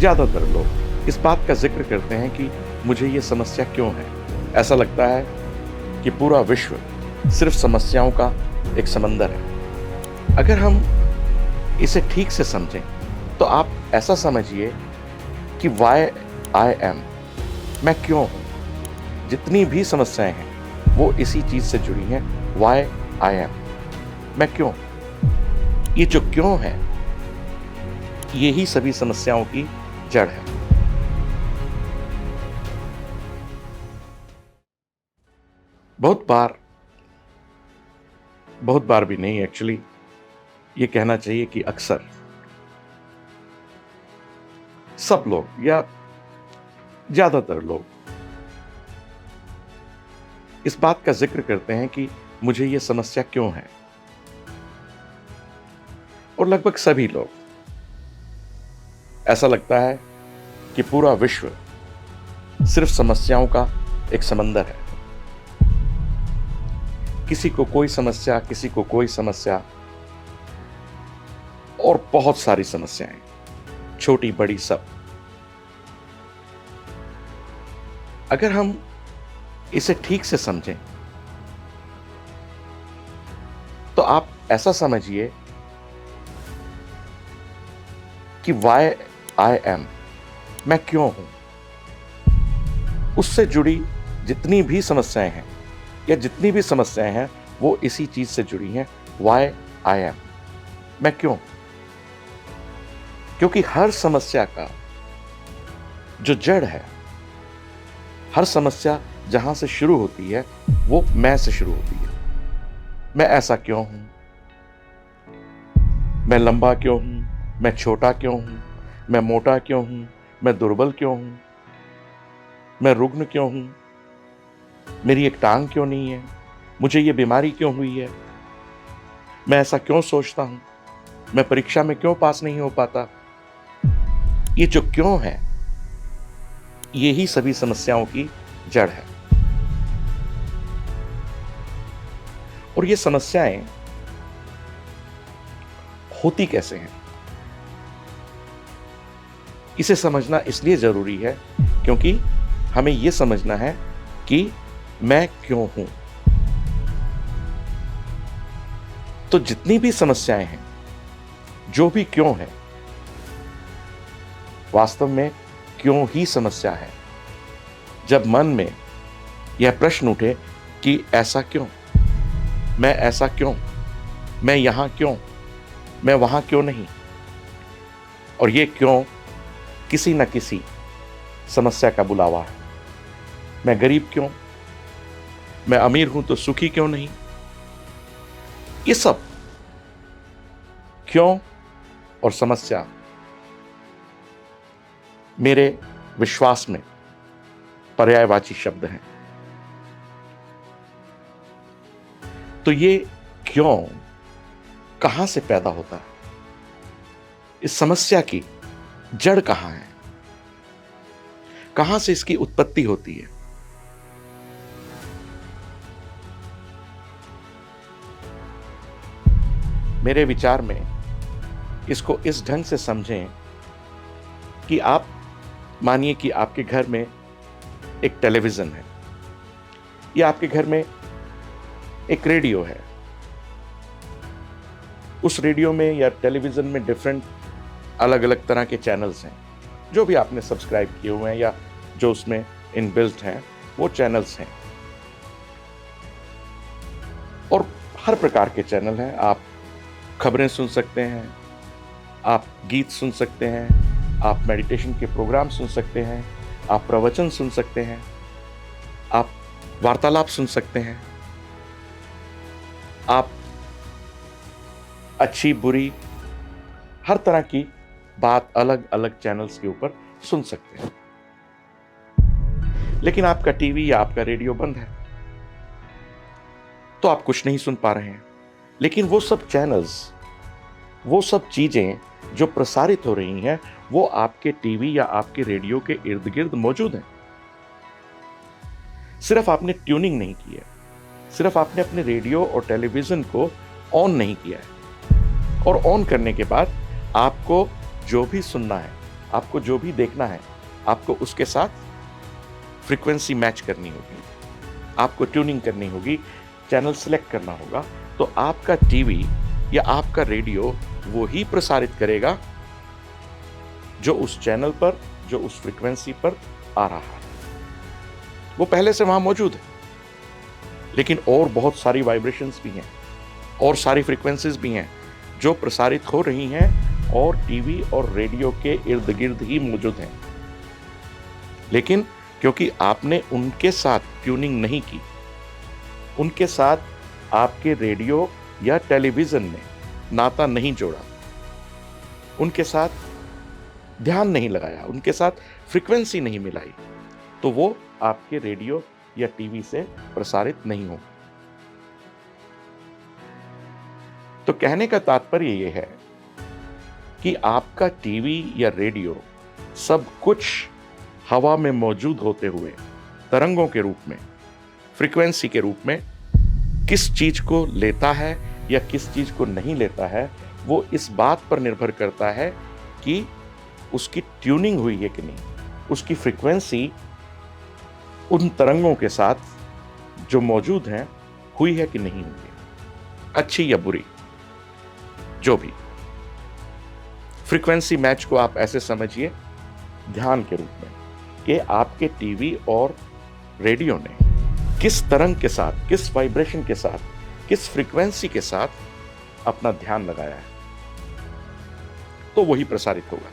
ज़्यादातर लोग इस बात का ज़िक्र करते हैं कि मुझे ये समस्या क्यों है। ऐसा लगता है कि पूरा विश्व सिर्फ समस्याओं का एक समंदर है। अगर हम इसे ठीक से समझें तो आप ऐसा समझिए कि वाई आई एम, मैं क्यों हूं। जितनी भी समस्याएं हैं वो इसी चीज से जुड़ी हैं, वाई आई एम, मैं क्यों। ये जो क्यों है यही सभी समस्याओं की जड़ है। बहुत बार, बहुत बार भी नहीं, एक्चुअली ये कहना चाहिए कि अक्सर सब लोग या ज्यादातर लोग इस बात का जिक्र करते हैं कि मुझे ये समस्या क्यों है। और लगभग सभी लोग, ऐसा लगता है कि पूरा विश्व सिर्फ समस्याओं का एक समंदर है। किसी को कोई समस्या, किसी को कोई समस्या, और बहुत सारी समस्याएं, छोटी बड़ी सब। अगर हम इसे ठीक से समझें तो आप ऐसा समझिए कि वाई आई एम, मैं क्यों हूं। उससे जुड़ी जितनी भी समस्याएं हैं या जितनी भी समस्याएं हैं वो इसी चीज से जुड़ी हैं, वाई आई एम, मैं क्यों। क्योंकि हर समस्या का जो जड़ है, हर समस्या जहां से शुरू होती है वो मैं से शुरू होती है। मैं ऐसा क्यों हूं, मैं लंबा क्यों हूं, मैं छोटा क्यों हूं, मैं मोटा क्यों हूं, मैं दुर्बल क्यों हूं, मैं रुग्ण क्यों हूं, मेरी एक टांग क्यों नहीं है, मुझे ये बीमारी क्यों हुई है, मैं ऐसा क्यों सोचता हूं, मैं परीक्षा में क्यों पास नहीं हो पाता। ये जो क्यों है यही सभी समस्याओं की जड़ है। और ये समस्याएं होती कैसे हैं, इसे समझना इसलिए जरूरी है क्योंकि हमें यह समझना है कि मैं क्यों हूं। तो जितनी भी समस्याएं हैं, जो भी क्यों है, वास्तव में क्यों ही समस्या है। जब मन में यह प्रश्न उठे कि ऐसा क्यों, मैं ऐसा क्यों, मैं यहां क्यों, मैं वहां क्यों नहीं, और ये क्यों किसी न किसी समस्या का बुलावा है। मैं गरीब क्यों, मैं अमीर हूं तो सुखी क्यों नहीं। ये सब क्यों और समस्या मेरे विश्वास में पर्यायवाची शब्द हैं। तो ये क्यों कहां से पैदा होता है, इस समस्या की जड़ कहां है, कहां से इसकी उत्पत्ति होती है। मेरे विचार में इसको इस ढंग से समझें कि आप मानिए कि आपके घर में एक टेलीविजन है या आपके घर में एक रेडियो है। उस रेडियो में या टेलीविजन में डिफरेंट अलग अलग तरह के चैनल्स हैं, जो भी आपने सब्सक्राइब किए हुए हैं या जो उसमें इनबिल्ट हैं वो चैनल्स हैं। और हर प्रकार के चैनल हैं। आप खबरें सुन सकते हैं, आप गीत सुन सकते हैं, आप मेडिटेशन के प्रोग्राम सुन सकते हैं, आप प्रवचन सुन सकते हैं, आप वार्तालाप सुन सकते हैं, आप अच्छी बुरी हर तरह की बात अलग अलग चैनल्स के ऊपर सुन सकते हैं। लेकिन आपका टीवी या आपका रेडियो बंद है तो आप कुछ नहीं सुन पा रहे हैं। लेकिन वो सब चैनल्स, वो सब चीजें जो प्रसारित हो रही हैं वो आपके टीवी या आपके रेडियो के इर्द गिर्द मौजूद हैं। सिर्फ आपने ट्यूनिंग नहीं की है, सिर्फ आपने अपने रेडियो और टेलीविजन को ऑन नहीं किया है। और ऑन करने के बाद आपको जो भी सुनना है आपको जो भी देखना है, आपको उसके साथ फ्रीक्वेंसी मैच करनी होगी, आपको ट्यूनिंग करनी होगी, चैनल सेलेक्ट करना होगा, तो आपका टीवी या आपका रेडियो वो ही प्रसारित करेगा जो उस चैनल पर, जो उस फ्रीक्वेंसी पर आ रहा है। वो पहले से वहां मौजूद है, लेकिन और बहुत सारी वाइब्रेशंस भी हैं और सारी फ्रीक्वेंसीज भी हैं जो प्रसारित हो रही हैं और टीवी और रेडियो के इर्द गिर्द ही मौजूद हैं। लेकिन क्योंकि आपने उनके साथ ट्यूनिंग नहीं की, उनके साथ आपके रेडियो या टेलीविजन ने नाता नहीं जोड़ा, उनके साथ ध्यान नहीं लगाया, उनके साथ फ्रीक्वेंसी नहीं मिलाई, तो वो आपके रेडियो या टीवी से प्रसारित नहीं होगा। तो कहने का तात्पर्य ये है कि आपका टीवी या रेडियो सब कुछ हवा में मौजूद होते हुए तरंगों के रूप में, फ्रीक्वेंसी के रूप में किस चीज को लेता है या किस चीज को नहीं लेता है, वो इस बात पर निर्भर करता है कि उसकी ट्यूनिंग हुई है कि नहीं, उसकी फ्रीक्वेंसी उन तरंगों के साथ जो मौजूद हैं हुई है कि नहीं हुई है, अच्छी या बुरी, जो भी। फ्रीक्वेंसी मैच को आप ऐसे समझिए ध्यान के रूप में कि आपके टीवी और रेडियो ने किस तरंग के साथ, किस वाइब्रेशन के साथ, किस फ्रीक्वेंसी के साथ अपना ध्यान लगाया है, तो वही प्रसारित होगा।